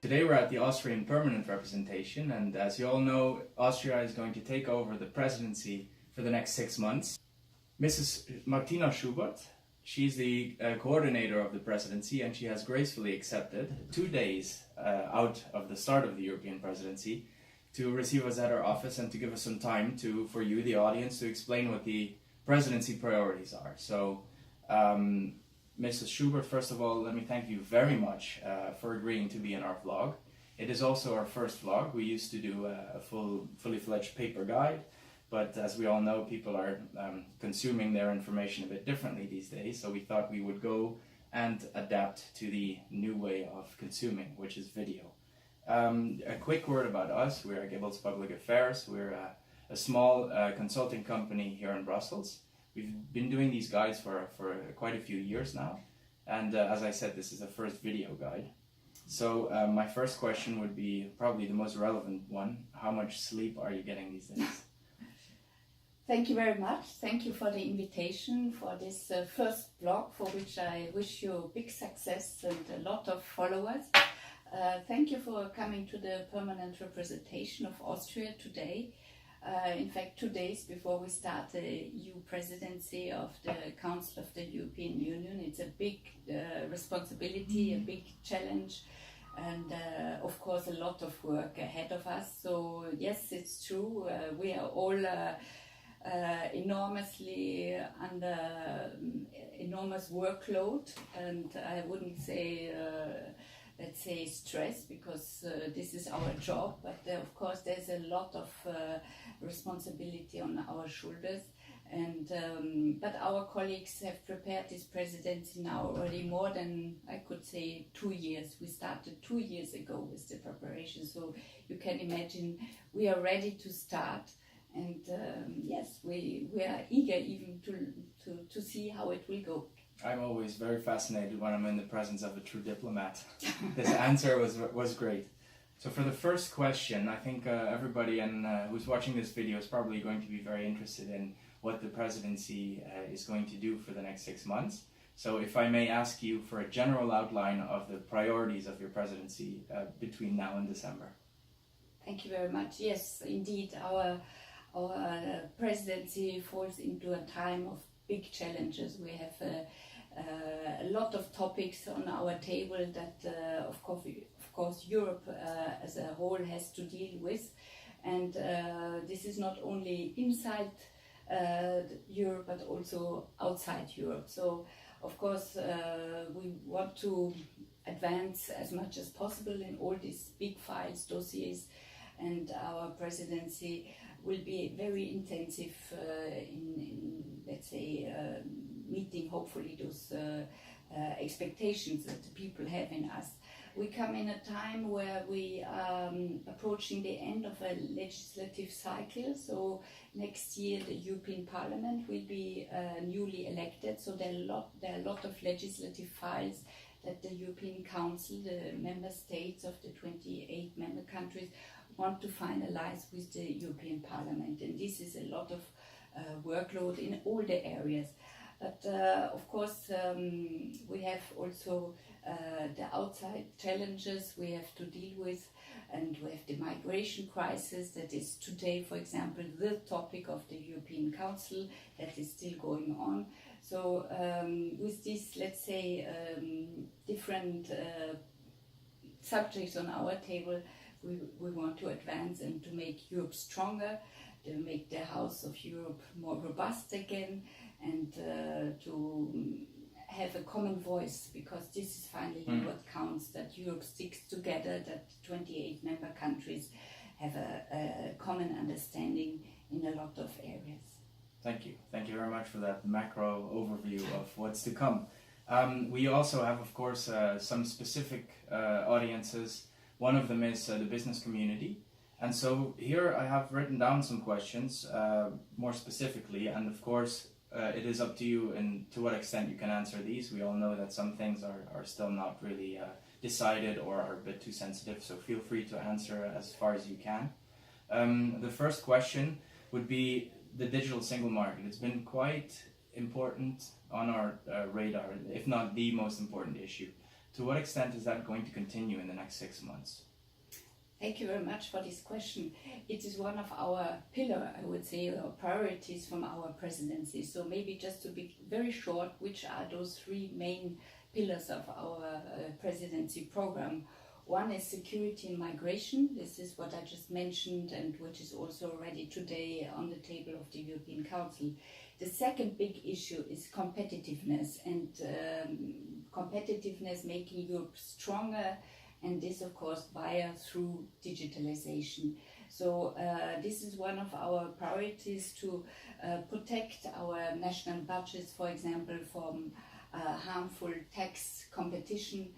Today we're at the Austrian Permanent Representation, and as you all know, Austria is going to take over the presidency for the next 6 months. Mrs. Martina Schubert, she's the coordinator of the presidency, and she has gracefully accepted 2 days out of the start of the European presidency to receive us at our office and to give us some time for you, the audience, to explain what the presidency priorities are. So, Mrs. Schubert, first of all, let me thank you very much for agreeing to be in our vlog. It is also our first vlog. We used to do a fully fledged paper guide, but as we all know, people are consuming their information a bit differently these days, so we thought we would go and adapt to the new way of consuming, which is video. A quick word about us. We're Gibbels Public Affairs. We're a small consulting company here in Brussels. We've been doing these guides for quite a few years now, and as I said, this is the first video guide. So my first question would be probably the most relevant one. How much sleep are you getting these days? Thank you very much. Thank you for the invitation for this first vlog, for which I wish you big success and a lot of followers. Thank you for coming to the permanent representation of Austria today. In fact, 2 days before we start the EU presidency of the Council of the European Union. It's a big responsibility, a big challenge, and of course a lot of work ahead of us. So yes, it's true, we are all enormously under enormous workload, and I wouldn't say let's say stress, because this is our job, but of course there's a lot of responsibility on our shoulders, and but our colleagues have prepared this presidency now already more than, I could say, 2 years. We started 2 years ago with the preparation, so you can imagine we are ready to start, and yes, we are eager even to see how it will go. I'm always very fascinated when I'm in the presence of a true diplomat. This answer was great. So for the first question, I think everybody who's watching this video is probably going to be very interested in what the presidency is going to do for the next 6 months. So if I may ask you for a general outline of the priorities of your presidency between now and December. Thank you very much. Yes, indeed, our presidency falls into a time of big challenges. We have a lot of topics on our table that of course Europe as a whole has to deal with, and this is not only inside Europe but also outside Europe. So of course we want to advance as much as possible in all these big files, dossiers, and our presidency will be very intensive in let's say meeting hopefully those expectations that the people have in us. We come in a time where we are approaching the end of a legislative cycle, so next year the European Parliament will be newly elected, so there are a lot of legislative files that the European Council, the member states of the 28 member countries, want to finalize with the European Parliament, and this is a lot of workload in all the areas. But of course we have also the outside challenges we have to deal with, and we have the migration crisis that is today, for example, the topic of the European Council that is still going on. So with these, let's say, different subjects on our table, we want to advance and to make Europe stronger, to make the House of Europe more robust again, and to have a common voice, because this is finally what counts, that Europe sticks together, that 28 member countries have a common understanding in a lot of areas. Thank you. Thank you very much for that macro overview of what's to come. We also have, of course, some specific audiences. One of them is the business community. And so here I have written down some questions more specifically, and of course it is up to you and to what extent you can answer these. We all know that some things are still not really decided or are a bit too sensitive, so feel free to answer as far as you can. The first question would be the digital single market. It's been quite important on our radar, if not the most important issue. To what extent is that going to continue in the next 6 months? Thank you very much for this question. It is one of our pillar, I would say, or priorities from our presidency. So maybe just to be very short, which are those three main pillars of our presidency program? One is security and migration. This is what I just mentioned and which is also already today on the table of the European Council. The second big issue is competitiveness and competitiveness, making Europe stronger, and this of course via through digitalization. So this is one of our priorities, to protect our national budgets, for example, from harmful tax competition.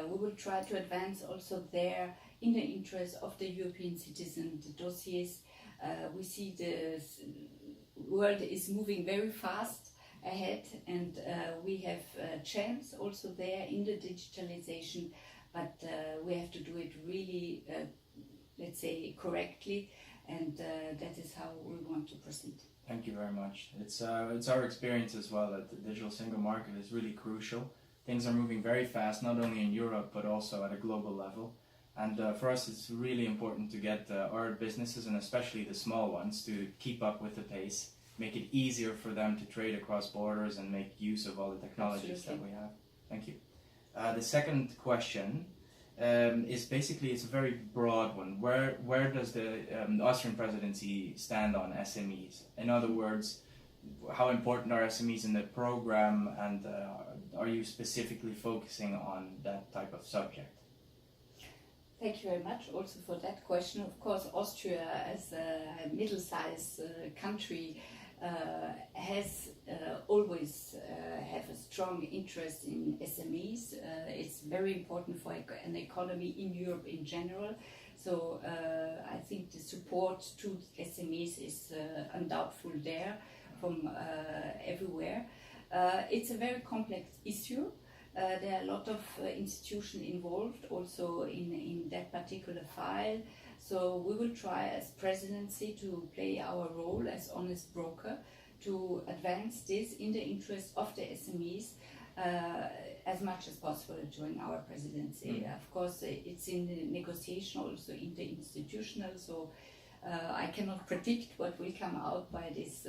We will try to advance also there in the interest of the European citizen. The dossiers, we see the world is moving very fast ahead, and we have a chance also there in the digitalization, but we have to do it really, let's say, correctly, and that is how we want to proceed. Thank you very much. It's our experience as well that the digital single market is really crucial. Things are moving very fast, not only in Europe, but also at a global level. And for us, it's really important to get our businesses, and especially the small ones, to keep up with the pace, make it easier for them to trade across borders and make use of all the technologies that we have. Thank you. The second question is basically, it's a very broad one. Where does the Austrian presidency stand on SMEs? In other words, how important are SMEs in the program, and are you specifically focusing on that type of subject? Thank you very much also for that question. Of course, Austria as a middle-sized country has always have a strong interest in SMEs. It's very important for an economy in Europe in general. So I think the support to SMEs is undoubtedly there from everywhere. It's a very complex issue. There are a lot of institutions involved also in that particular file. So we will try as presidency to play our role as honest broker to advance this in the interest of the SMEs as much as possible during our presidency. Of course, it's in the negotiation, also in the institutional, so I cannot predict what will come out by this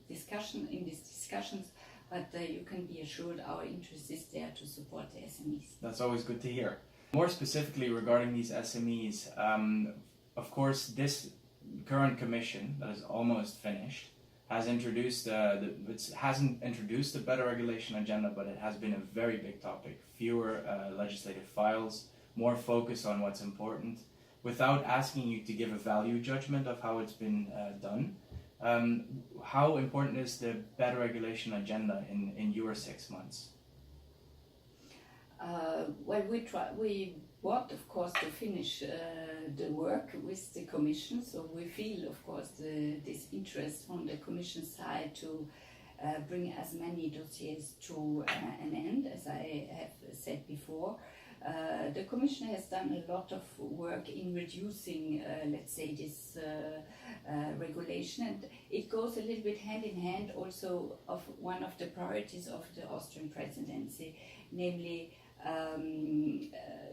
discussion, in these discussions, but you can be assured our interest is there to support the SMEs. That's always good to hear. More specifically regarding these SMEs, of course, this current commission that is almost finished has introduced, it hasn't introduced a better regulation agenda, but it has been a very big topic. Fewer legislative files, more focus on what's important, without asking you to give a value judgment of how it's been done. How important is the better regulation agenda in your 6 months? Well, we want, of course, to finish the work with the Commission, so we feel, of course, this interest from the Commission side to bring as many dossiers to an end, as I have said before. The Commission has done a lot of work in reducing, let's say, this regulation, and it goes a little bit hand in hand also of one of the priorities of the Austrian presidency, namely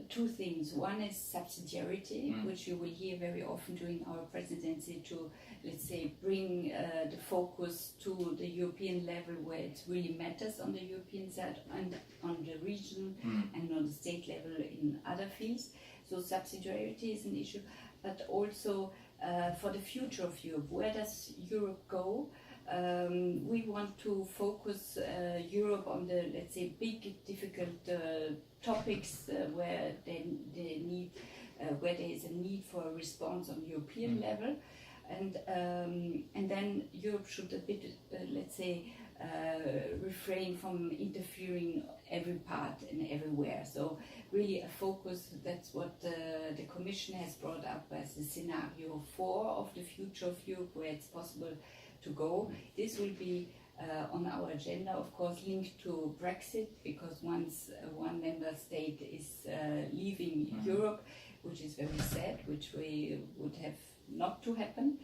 two things. One is subsidiarity, which you will hear very often during our presidency, to, let's say, bring the focus to the European level where it really matters on the European side and on the region and on the state level in other fields. So subsidiarity is an issue, but also for the future of Europe. Where does Europe go? We want to focus Europe on the, let's say, big, difficult topics where they need, where there is a need for a response on European level, and then Europe should a bit, let's say, refrain from interfering every part and everywhere. So really a focus. That's what the Commission has brought up as a scenario 4 of the future of Europe, where it's possible to go. This will be on our agenda, of course, linked to Brexit, because once one member state is leaving Europe, which is very sad, which we would have not to happen,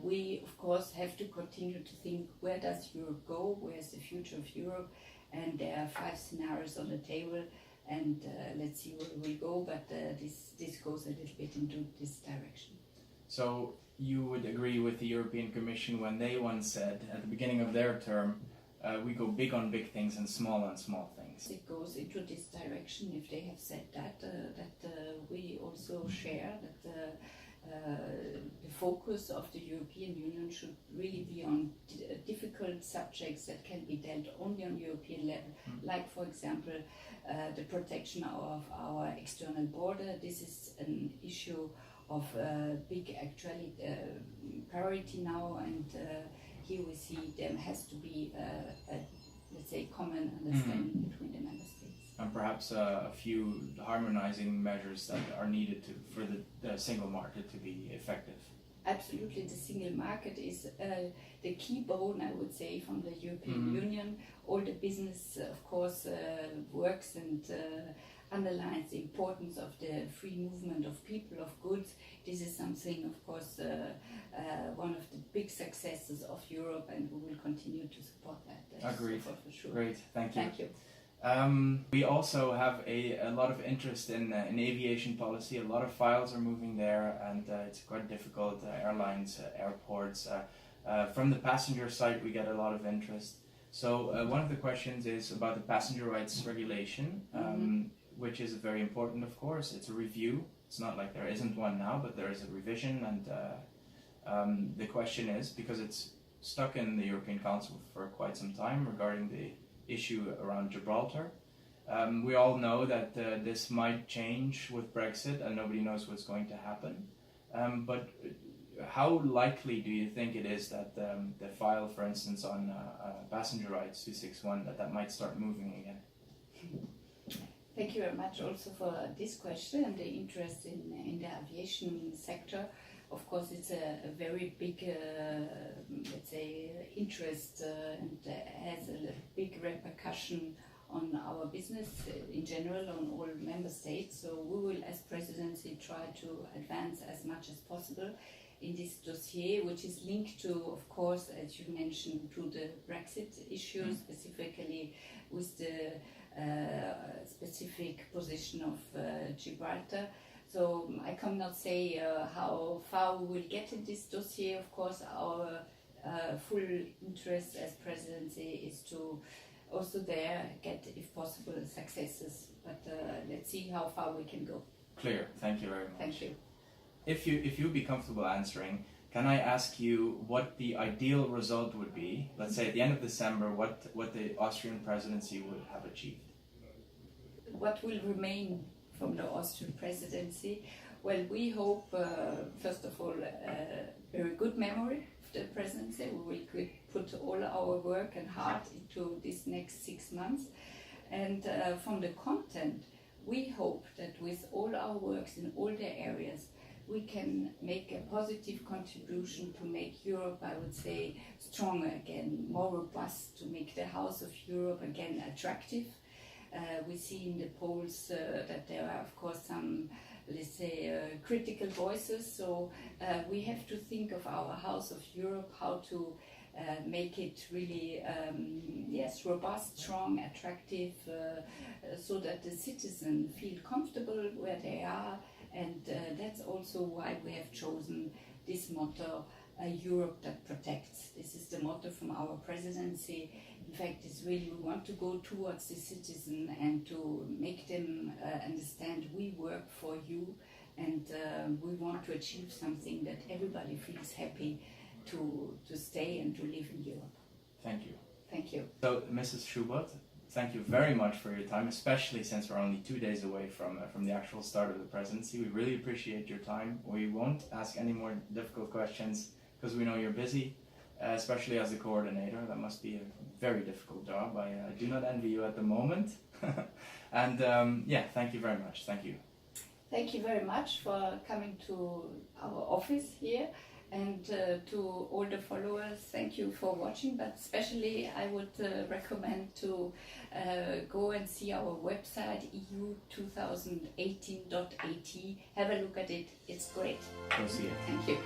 we of course have to continue to think, where does Europe go, where's the future of Europe, and there are 5 scenarios on the table, and let's see where we go, but this goes a little bit into this direction. So you would agree with the European Commission when they once said at the beginning of their term, we go big on big things and small on small things. It goes into this direction. If they have said that, we also share that the focus of the European Union should really be on difficult subjects that can be dealt only on European level, like for example the protection of our external border. This is an issue of big actually priority now, and here we see there has to be let's say common understanding between the member states. And perhaps a few harmonizing measures that are needed for the single market to be effective. Absolutely, the single market is the key bone, I would say, from the European Union. All the business, of course, works and underlines the importance of the free movement of people, of goods. This is something, of course, one of the big successes of Europe, and we will continue to support that. Agreed. For sure. Great, thank you. Thank you. We also have a lot of interest in aviation policy. A lot of files are moving there, and it's quite difficult. Airlines, airports. From the passenger side, we get a lot of interest. So one of the questions is about the passenger rights regulation, which is very important, of course. It's a review. It's not like there isn't one now, but there is a revision. And the question is, because it's stuck in the European Council for quite some time regarding the issue around Gibraltar. We all know that this might change with Brexit, and nobody knows what's going to happen. But how likely do you think it is that the file, for instance, on passenger rights 261, that might start moving again? Thank you very much also for this question and the interest in the aviation sector. Of course, it's a very big, let's say, interest and has a big repercussion on our business in general, on all member states. So we will, as presidency, try to advance as much as possible in this dossier, which is linked to, of course, as you mentioned, to the Brexit issue, specifically with the specific position of Gibraltar. So I cannot say how far we will get in this dossier. Of course, our full interest as presidency is to also there get, if possible, successes. But let's see how far we can go. Clear. Thank you very much. Thank you. If you'd be comfortable answering, can I ask you what the ideal result would be? Let's say at the end of December, what the Austrian presidency would have achieved. What will remain from the Austrian presidency? Well, we hope, first of all, a very good memory of the presidency. We will put all our work and heart into this next 6 months. And from the content, we hope that with all our works in all the areas, we can make a positive contribution to make Europe, I would say, stronger again, more robust, to make the House of Europe again attractive. We see in the polls that there are, of course, some, let's say, critical voices. So we have to think of our House of Europe, how to make it really, yes, robust, strong, attractive, so that the citizens feel comfortable where they are. And that's also why we have chosen this motto, Europe that protects. This is the motto from our presidency. In fact, it's really, we want to go towards the citizen and to make them understand we work for you, and we want to achieve something that everybody feels happy to stay and to live in Europe. Thank you. Thank you. So, Mrs. Schubert, thank you very much for your time, especially since we're only 2 days away from the actual start of the presidency. We really appreciate your time. We won't ask any more difficult questions because we know you're busy, especially as the coordinator. That must be a very difficult job. I do not envy you at the moment. And yeah, thank you very much. Thank you. Thank you very much for coming to our office here. And to all the followers, thank you for watching, but especially I would recommend to go and see our website, eu2018.at. Have a look at it, it's great. Go see it. Thank you.